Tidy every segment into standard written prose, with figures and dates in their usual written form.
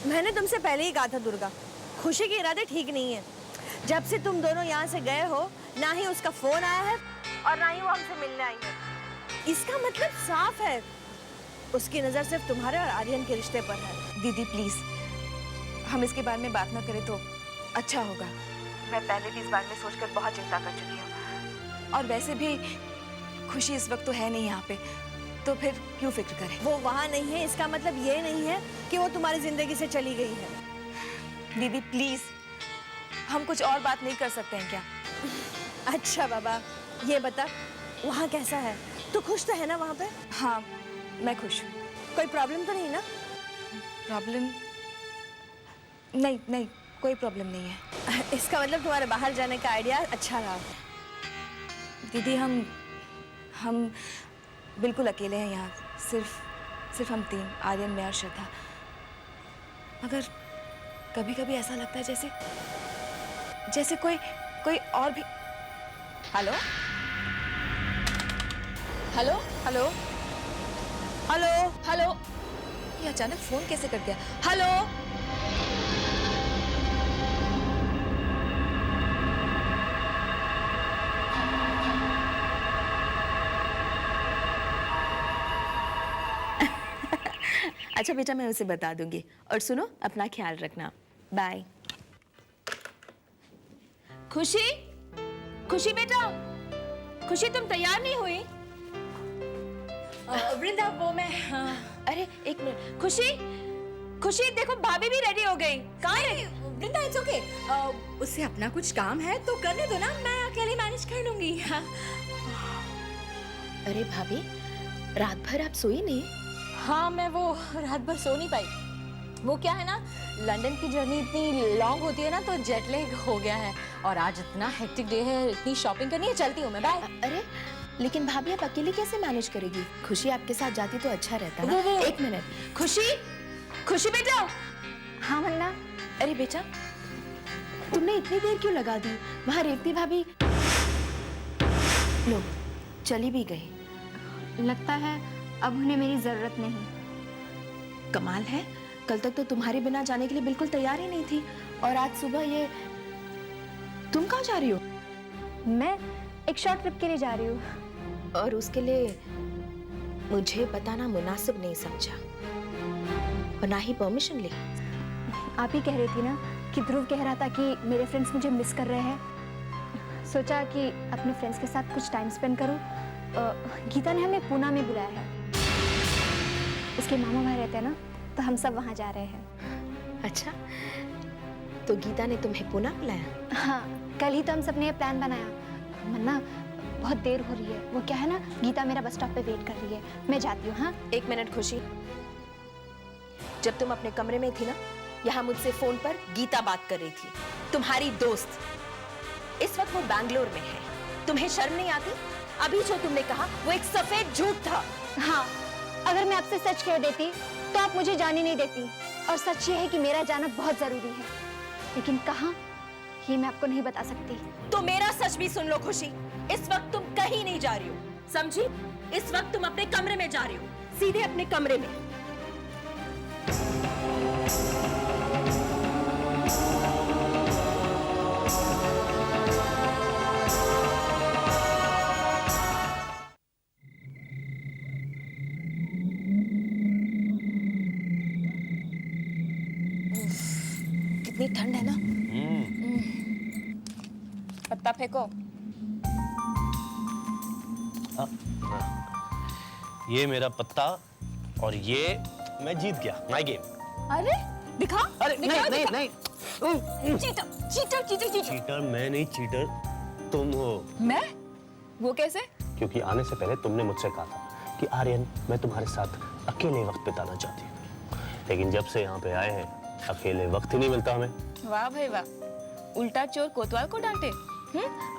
मैंने तुमसे पहले ही कहा था दुर्गा, खुशी के इरादे ठीक नहीं है। जब से तुम दोनों यहाँ से गए हो, ना ही उसका फोन आया है और ना ही वो हमसे मिलने आई है। इसका मतलब साफ है, उसकी नजर सिर्फ तुम्हारे और आर्यन के रिश्ते पर है। दीदी प्लीज, हम इसके बारे में बात ना करें तो अच्छा होगा। मैं पहले भी इस बारे में सोचकर बहुत चिंता कर चुकी हूँ, और वैसे भी खुशी इस वक्त तो है नहीं यहाँ पे, तो फिर क्यों फिक्र करें। वो वहाँ नहीं है, इसका मतलब ये नहीं है कि वो तुम्हारी जिंदगी से चली गई है। दीदी प्लीज, हम कुछ और बात नहीं कर सकते हैं क्या? अच्छा बाबा, ये बता वहाँ कैसा है? तू खुश तो है ना वहाँ पे? हाँ, मैं खुश हूँ। कोई प्रॉब्लम तो नहीं ना? प्रॉब्लम? नहीं नहीं, कोई प्रॉब्लम नहीं है। इसका मतलब तुम्हारे बाहर जाने का आइडिया अच्छा रहा। दीदी हम बिल्कुल अकेले हैं यहाँ, सिर्फ हम तीन, आर्यन, मैं और श्रद्धा। मगर कभी कभी ऐसा लगता है जैसे कोई और भी। Hello hello hello hello hello, ये अचानक फोन कैसे कट गया? हेलो अच्छा बेटा, मैं उसे बता दूंगी। और सुनो, अपना ख्याल रखना। बाय। खुशी, खुशी बेटा, खुशी तुम तैयार नहीं हुई? वृंदा, वो मैं अरे एक मिनट। खुशी, खुशी देखो भाभी भी रेडी हो गई। कहाँ है? वृंदा, इट्स ओके। उससे अपना कुछ काम है तो करने दो ना, मैं अकेले मैनेज कर लूंगी। हाँ। अरे भाभी, रात भर आप सोई नहीं? हाँ, मैं वो रात भर सो नहीं पाई। वो क्या है ना, लंदन की जर्नी इतनी लॉन्ग होती है ना, तो जेट लैग हो गया है। और आज इतना हेक्टिक डे है, इतनी शॉपिंग करनी है, चलती हूँ मैं, बाय। अरे लेकिन भाभी, आप अकेली कैसे मैनेज करेगी? खुशी आपके साथ जाती तो अच्छा रहता ना। एक मिनट। खुशी, खुशी बेटा। हाँ वन्ना। अरे बेटा, तुमने इतनी देर क्यों लगा दी? वहाँ रेवती भाभी लो चली भी गई। लगता है अब उन्हें मेरी जरूरत नहीं। कमाल है, कल तक तो तुम्हारे बिना जाने के लिए बिल्कुल तैयार ही नहीं थी, और आज सुबह ये तुम कहाँ जा रही हो? मैं एक शॉर्ट ट्रिप के लिए जा रही हूँ। और उसके लिए मुझे बताना मुनासिब नहीं समझा, और ना ही परमिशन ली। आप ही कह रही थी ना कि ध्रुव कह रहा था कि मेरे फ्रेंड्स मुझे मिस कर रहे हैं। सोचा कि अपने फ्रेंड्स के साथ कुछ टाइम स्पेंड करूँ। गीता ने हमें पूना में बुलाया है, उसके मामा वहाँ रहते हैं ना, तो हम सब वहाँ जा रहे हैं। अच्छा, तो गीता ने तुम्हें पूना बुलाया? हाँ, कल ही तो हम सब ने प्लान बनाया। मन्ना, बहुत देर हो रही है। वो क्या है ना, गीता मेरा बस स्टॉप पे वेट कर रही है, मैं जाती हूँ। हाँ, एक मिनट खुशी, जब तुम अपने कमरे में थी ना, यहाँ मुझसे फोन पर गीता बात कर रही थी, तुम्हारी दोस्त। इस वक्त वो बैंगलोर में है। तुम्हें शर्म नहीं आती? अभी जो तुमने कहा वो एक सफेद झूठ था। हाँ, अगर मैं आपसे सच कह देती तो आप मुझे जाने नहीं देती। और सच ये है कि मेरा जाना बहुत जरूरी है, लेकिन कहाँ, ये मैं आपको नहीं बता सकती। तो मेरा सच भी सुन लो खुशी, इस वक्त तुम कहीं नहीं जा रही हो, समझी? इस वक्त तुम अपने कमरे में जा रही हो, सीधे अपने कमरे में। कितनी ठंड है ना। पत्ता फेंको। ये मेरा पत्ता, और ये मैं जीत गया माय गेम। अरे दिखा। अरे दिखा, नहीं दिखा। नहीं नहीं, cheater cheater cheater cheater. Cheater मैं नहीं, चीटर तुम हो। मैं? वो कैसे? क्योंकि आने से पहले तुमने मुझसे कहा था कि आर्यन, मैं तुम्हारे साथ अकेले वक्त बिताना चाहती हूँ, लेकिन जब से यहाँ पे आए हैं अकेले वक्त ही नहीं मिलता हमें। वाह भाई वाह, उल्टा चोर कोतवाल को डांटे।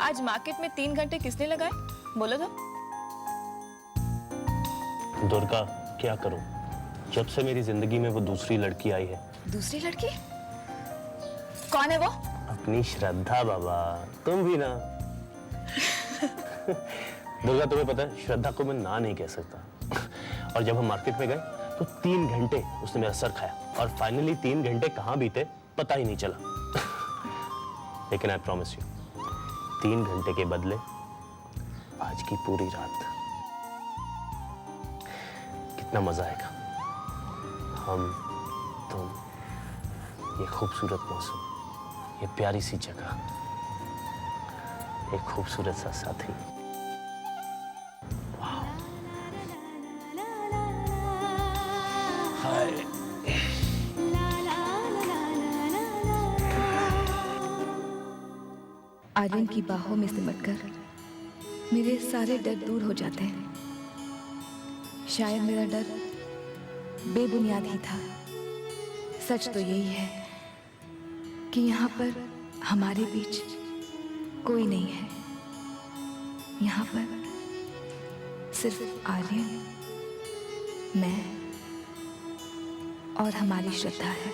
आज मार्केट में 3 घंटे किसने लगाए, बोलो तो। दुर्गा, क्या करूं, जब से मेरी जिंदगी में वो दूसरी लड़की आई है। दूसरी लड़की? कौन है वो? अपनी श्रद्धा बाबा, तुम भी ना। दुर्गा, तुम्हें पता है श्रद्धा को मैं ना नहीं कह सकता। और जब हम मार्केट में गए तो 3 घंटे उसने मेरा सर खाया। और फाइनली 3 घंटे कहाँ बीते पता ही नहीं चला। लेकिन आई प्रॉमिस यू, 3 घंटे के बदले आज की पूरी रात कितना मजा आएगा। हम, तुम, ये खूबसूरत मौसम, ये प्यारी सी जगह, एक खूबसूरत सा साथी। आर्यन की बाहों में सिमटकर मेरे सारे डर दूर हो जाते हैं। शायद मेरा डर बेबुनियाद ही था। सच तो यही है कि यहाँ पर हमारे बीच कोई नहीं है। यहाँ पर सिर्फ आर्यन, मैं और हमारी श्रद्धा है।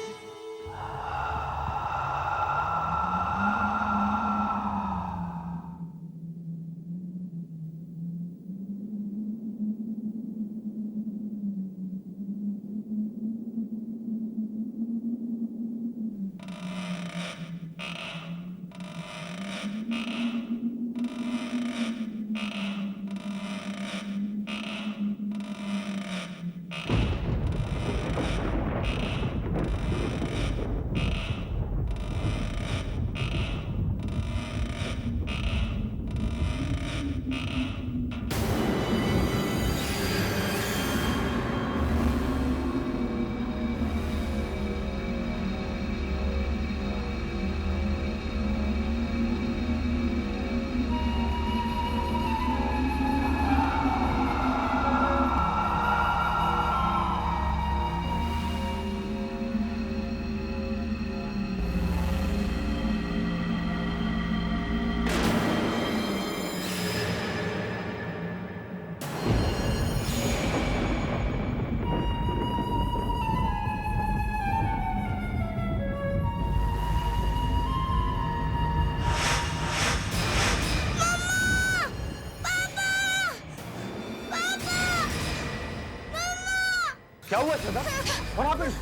क्या हुआ श्रद्धा? What happened?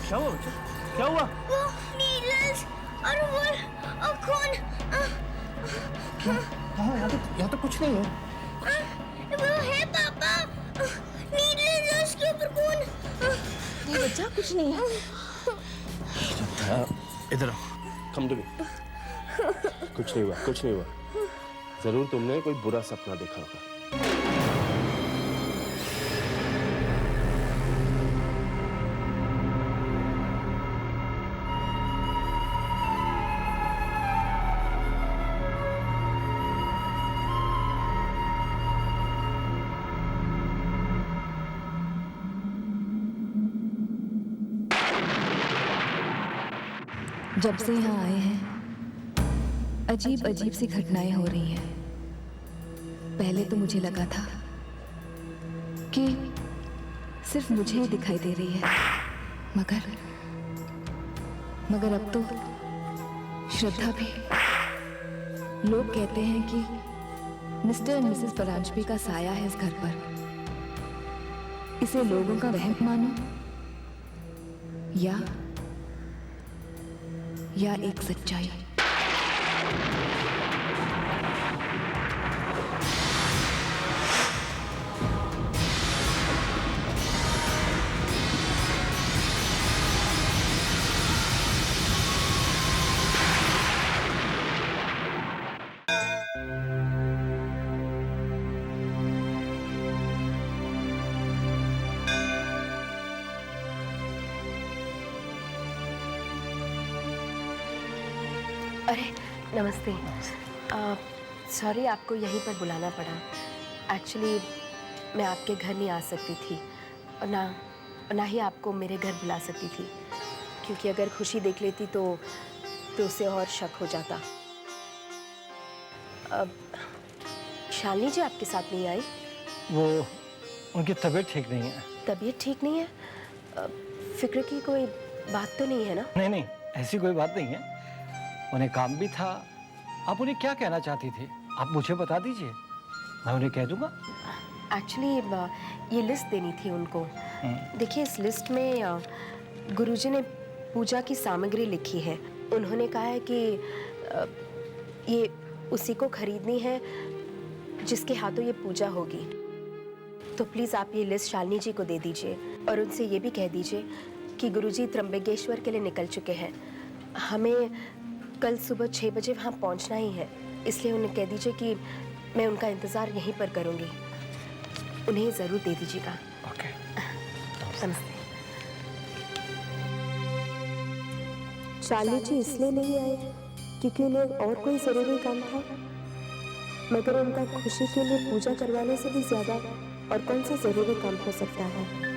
क्या हुआ बच्चा? क्या हुआ? वो नीडल्स और खून। कहाँ? यहाँ तो कुछ नहीं है। वो है पापा, नीडल्स और उसके ऊपर खून। नहीं बच्चा, कुछ नहीं है। इधर आओ, come to me। कुछ नहीं हुआ, कुछ नहीं हुआ। जरूर तुमने कोई बुरा सपना देखा होगा। जब से यहाँ आए हैं अजीब अजीब सी घटनाएं हो रही हैं। पहले तो मुझे लगा था कि सिर्फ मुझे ही दिखाई दे रही है, मगर अब तो श्रद्धा भी। लोग कहते हैं कि मिस्टर एंड मिसेस परांजपे का साया है इस घर पर। इसे लोगों का वहम मानो या एक सच्चाई। अरे नमस्ते। सॉरी आपको यहीं पर बुलाना पड़ा। एक्चुअली मैं आपके घर नहीं आ सकती थी और ना ही आपको मेरे घर बुला सकती थी, क्योंकि अगर खुशी देख लेती तो उसे और शक हो जाता। शालिनी जी आपके साथ नहीं आई? वो उनकी तबीयत ठीक नहीं है। तबीयत ठीक नहीं है? फिक्र की कोई बात तो नहीं है ना? नहीं, ऐसी कोई बात नहीं है। उन्हें काम भी था। आप उन्हें क्या कहना चाहती थी, आप मुझे बता दीजिए, मैं उन्हें कह दूंगा। एक्चुअली ये लिस्ट देनी थी उनको। देखिए इस लिस्ट में गुरुजी ने पूजा की सामग्री लिखी है। उन्होंने कहा है कि ये उसी को खरीदनी है जिसके हाथों ये पूजा होगी। तो प्लीज आप ये लिस्ट शालिनी जी को दे दीजिए और उनसे ये भी कह दीजिए कि गुरुजी त्र्यंबकेश्वर के लिए निकल चुके हैं। हमें कल सुबह 6 बजे वहाँ पहुँचना ही है, इसलिए उन्हें कह दीजिए कि मैं उनका इंतज़ार यहीं पर करूँगी। उन्हें ज़रूर दे दीजिएगा। ओके। नमस्ते। शालिनी जी इसलिए नहीं आए क्योंकि उन्हें और कोई ज़रूरी काम था, मगर उनका खुशी के लिए पूजा करवाने से भी ज़्यादा और कौन सा ज़रूरी काम हो सकता है।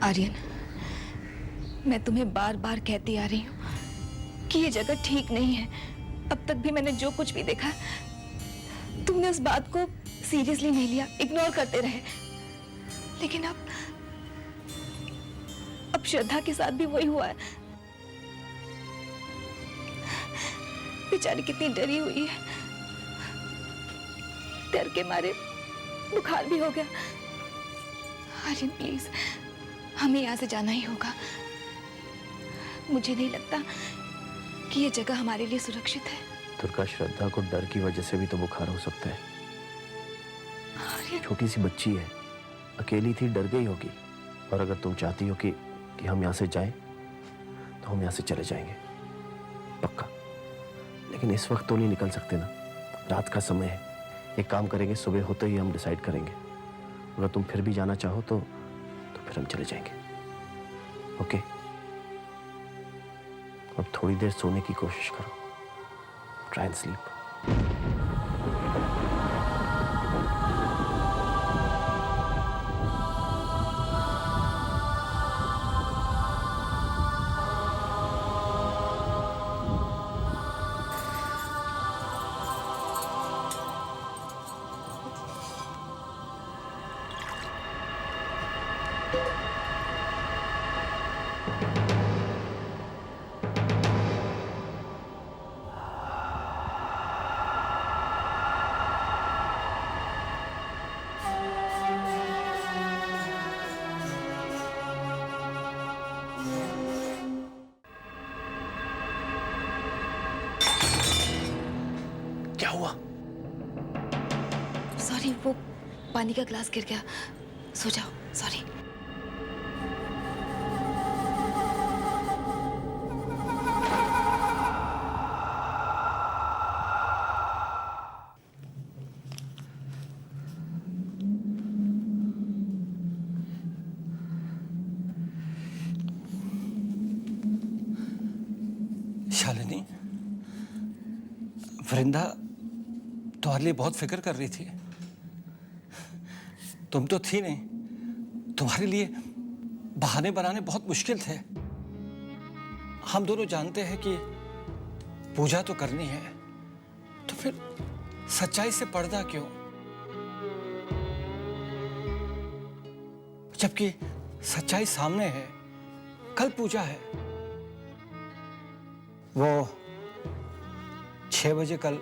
आर्यन, मैं तुम्हें बार बार कहती आ रही हूँ कि ये जगह ठीक नहीं है। अब तक भी मैंने जो कुछ भी देखा, तुमने उस बात को सीरियसली नहीं लिया, इग्नोर करते रहे। लेकिन अब श्रद्धा के साथ भी वही हुआ है। बेचारी कितनी डरी हुई है, डर के मारे बुखार भी हो गया। आर्यन प्लीज, हमें यहाँ से जाना ही होगा। मुझे नहीं लगता कि ये जगह हमारे लिए सुरक्षित है। दुर्गा, श्रद्धा को डर की वजह से भी तो बुखार हो सकता है। छोटी सी बच्ची है, अकेली थी, डर गई होगी। और अगर तुम चाहती हो कि हम यहाँ से जाएं, तो हम यहाँ से चले जाएंगे, पक्का। लेकिन इस वक्त तो नहीं निकल सकते ना, रात का समय है। एक काम करेंगे, सुबह होते ही हम डिसाइड करेंगे। अगर तुम फिर भी जाना चाहो तो फिर हम चले जाएंगे, ओके? अब थोड़ी देर सोने की कोशिश करो, ट्राई एंड स्लीप। क्या हुआ? सॉरी, वो पानी का ग्लास गिर गया। सो जाओ, सॉरी। शालिनी, वृंदा तुम्हारे लिए बहुत फिक्र कर रही थी। तुम तो थी नहीं, तुम्हारे लिए बहाने बनाने बहुत मुश्किल थे। हम दोनों जानते हैं कि पूजा तो करनी है, तो फिर सच्चाई से पर्दा क्यों? जबकि सच्चाई सामने है, कल पूजा है। वो 6 बजे कल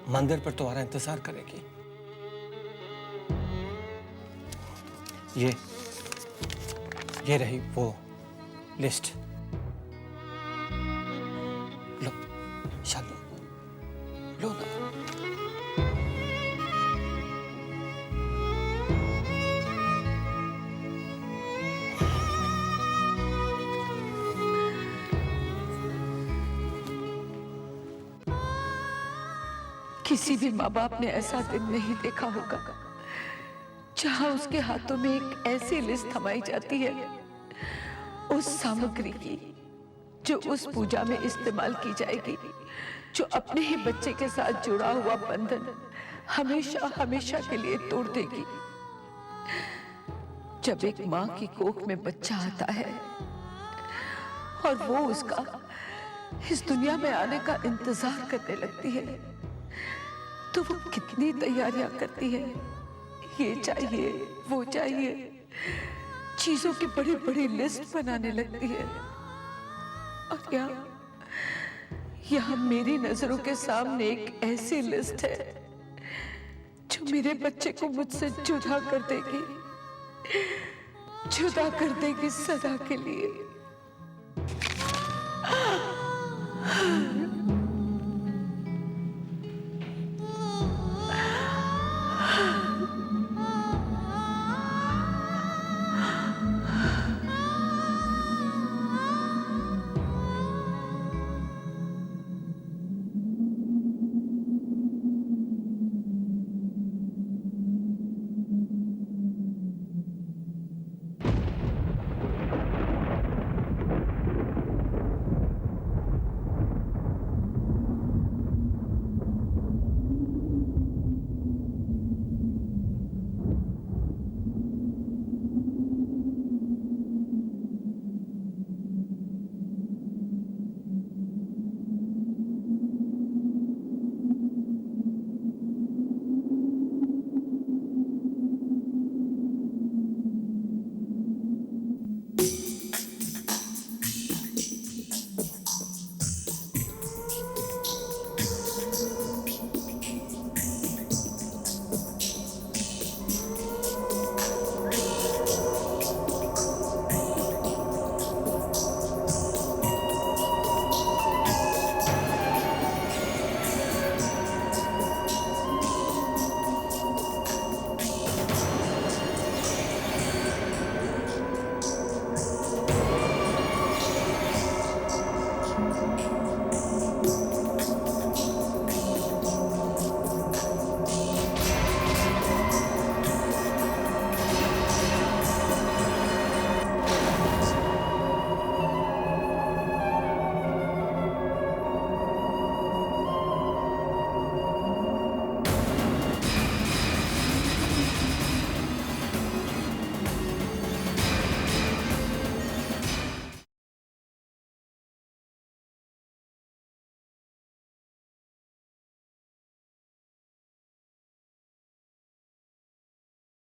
मंदिर पर तुम्हारा इंतजार करेगी। ये रही वो लिस्ट। लो शालू, लो ना। किसी भी माँ बाप ने ऐसा दिन नहीं देखा होगा जहाँ उसके हाथों में एक ऐसी लिस्ट थमाई जाती है उस सामग्री की जो उस पूजा में इस्तेमाल की जाएगी, जो अपने ही बच्चे के साथ जुड़ा हुआ बंधन हमेशा हमेशा के लिए तोड़ देगी। जब एक माँ की कोख में बच्चा आता है और वो उसका इस दुनिया में आने का इंतजार करने लगती है, तो वो कितनी तैयारियां करती है। ये चाहिए, वो चाहिए, चीजों की बड़ी बड़ी लिस्ट बनाने लगती है। और यहाँ मेरी नजरों के सामने एक ऐसी लिस्ट है जो मेरे बच्चे को मुझसे जुदा कर देगी, जुदा कर देगी सदा के लिए।